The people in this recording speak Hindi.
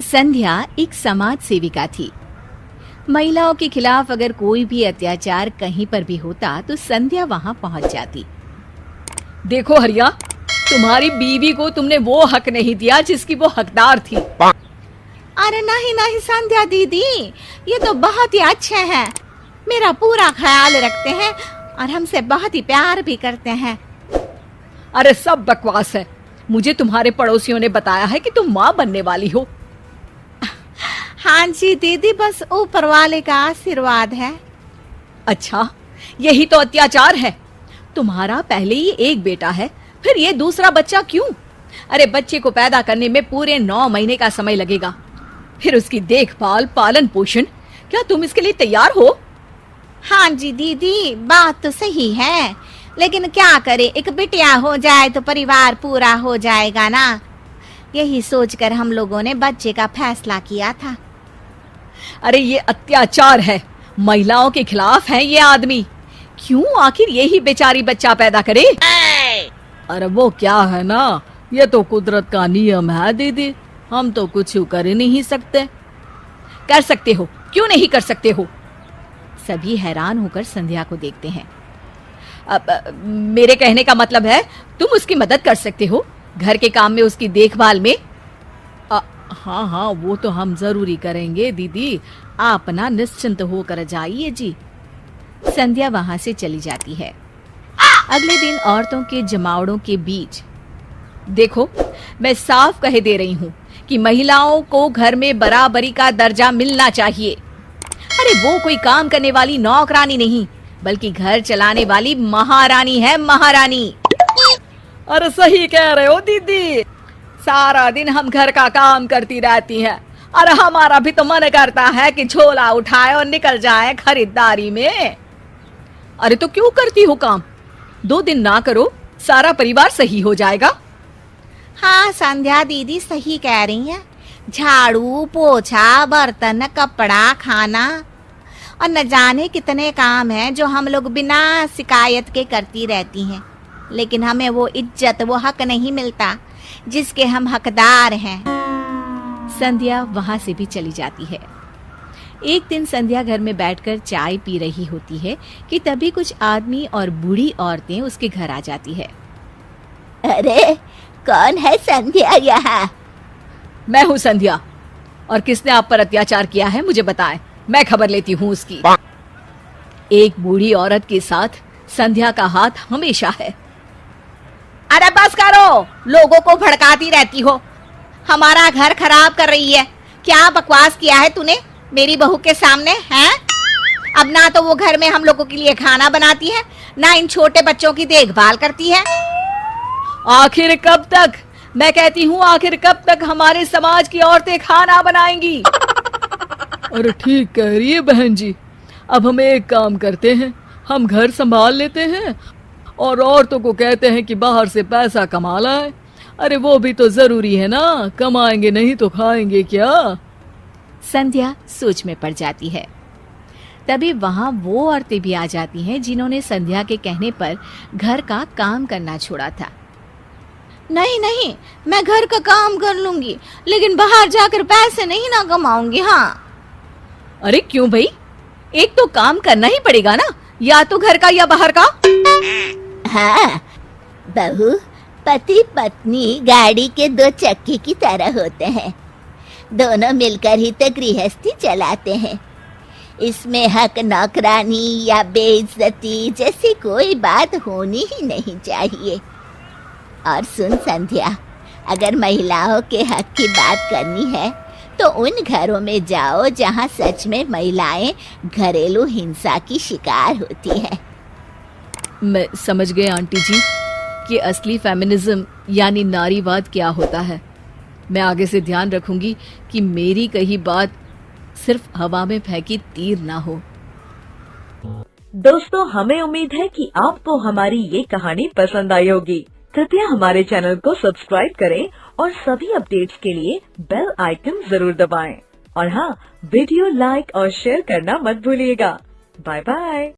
संध्या एक समाज सेविका थी। महिलाओं के खिलाफ अगर कोई भी अत्याचार कहीं पर भी होता तो संध्या वहां पहुंच जाती। देखो हरिया, तुम्हारी बीवी को तुमने वो हक नहीं दिया जिसकी वो हकदार थी। अरे नहीं नहीं संध्या दीदी, ये तो बहुत ही अच्छे हैं, मेरा पूरा ख्याल रखते हैं और हमसे बहुत ही प्यार भी करते हैं। अरे सब बकवास है। मुझे तुम्हारे पड़ोसियों ने बताया है कि तुम माँ बनने वाली हो। हाँ जी दीदी, बस ऊपर वाले का आशीर्वाद है। अच्छा, यही तो अत्याचार है। तुम्हारा पहले ही एक बेटा है, फिर ये दूसरा बच्चा क्यों? अरे बच्चे को पैदा करने में पूरे 9 महीने का समय लगेगा, फिर उसकी देखभाल, पालन पोषण। क्या तुम इसके लिए तैयार हो? हाँ जी दीदी, बात तो सही है, लेकिन क्या करे, एक बिटिया हो जाए तो परिवार पूरा हो जाएगा ना। यही सोचकर हम लोगों ने बच्चे का फैसला किया था। अरे ये अत्याचार है, महिलाओं के खिलाफ है ये आदमी। क्यों आखिर यही बेचारी बच्चा पैदा करे? अरे वो क्या है ना, ये तो कुदरत का नियम है दीदी, हम तो कुछ कर ही नहीं सकते। कर सकते हो, क्यों नहीं कर सकते हो? सभी हैरान होकर संध्या को देखते हैं। मेरे कहने का मतलब है तुम उसकी मदद कर सकते हो, घर के काम में, उसकी देखभाल में। हाँ हाँ, वो तो हम जरूरी करेंगे दीदी, आप ना निश्चिंत होकर जाइए जी। संध्या वहां से चली जाती है। अगले दिन औरतों के जमावड़ों के बीच, देखो मैं साफ कह दे रही हूँ कि महिलाओं को घर में बराबरी का दर्जा मिलना चाहिए। अरे वो कोई काम करने वाली नौकरानी नहीं, बल्कि घर चलाने वाली महारानी है, महारानी। अरे सही कह रहे हो दीदी, सारा दिन हम घर का काम करती रहती हैं, और हमारा भी तो मन करता है कि झोला उठाए और निकल जाए खरीदारी में। अरे तो क्यों करती हो काम? 2 दिन ना करो, सारा परिवार सही हो जाएगा। हाँ संध्या दीदी सही कह रही हैं, झाड़ू पोछा, बर्तन, कपड़ा, खाना और न जाने कितने काम हैं जो हम लोग बिना शिकायत के करती रहती हैं, लेकिन हमें वो इज्जत, वो हक नहीं मिलता जिसके हम हकदार हैं। संध्या वहां से भी चली जाती है। एक दिन संध्या घर में बैठकर चाय पी रही होती है कि तभी कुछ आदमी और बूढ़ी औरतें उसके घर आ जाती है। अरे कौन है संध्या यहाँ? मैं हूँ संध्या, और किसने आप पर अत्याचार किया है मुझे बताएं, मैं खबर लेती हूँ उसकी। एक बूढ़ी औरत के साथ संध्या का हाथ हमेशा है। अरे बस करो, लोगों को भड़काती रहती हो, हमारा घर खराब कर रही है। क्या बकवास किया है तूने मेरी बहू के सामने हैं? अब ना तो वो घर में हम लोगों के लिए खाना बनाती है, ना इन छोटे बच्चों की देखभाल करती है। आखिर कब तक, मैं कहती हूँ आखिर कब तक हमारे समाज की औरतें खाना बनाएंगी? अरे ठीक कह रही है बहन जी, अब हम एक काम करते हैं, हम घर संभाल लेते हैं और औरतों को कहते हैं कि बाहर से पैसा कमा लाए। अरे वो भी तो जरूरी है ना, कमाएंगे नहीं तो खाएंगे क्या? संध्या सोच में पड़ जाती है। तभी वहां वो औरतें भी आ जाती हैं जिन्होंने संध्या के कहने पर घर का काम करना छोड़ा था। नहीं नहीं, मैं घर का काम कर लूंगी, लेकिन बाहर जाकर पैसे नहीं ना कमाऊंगी। हाँ। अरे क्यों भाई, एक तो काम करना ही पड़ेगा ना, या तो घर का या बाहर का। हाँ, बहू पति पत्नी गाड़ी के 2 चक्के की तरह होते हैं, दोनों मिलकर ही तो गृहस्थी चलाते हैं। इसमें हक नौकरानी या बेइज्जती जैसी कोई बात होनी ही नहीं चाहिए। और सुन संध्या, अगर महिलाओं के हक की बात करनी है तो उन घरों में जाओ जहां सच में महिलाएं घरेलू हिंसा की शिकार होती हैं। मैं समझ गए आंटी जी कि असली फेमिनिज्म यानी नारीवाद क्या होता है। मैं आगे से ध्यान रखूंगी कि मेरी कही बात सिर्फ हवा में फेंकी तीर ना हो। दोस्तों, हमें उम्मीद है कि आपको हमारी ये कहानी पसंद आई होगी। कृपया हमारे चैनल को सब्सक्राइब करें और सभी अपडेट्स के लिए बेल आइकन जरूर दबाएं। और हाँ, वीडियो लाइक और शेयर करना मत भूलिएगा। Bye bye.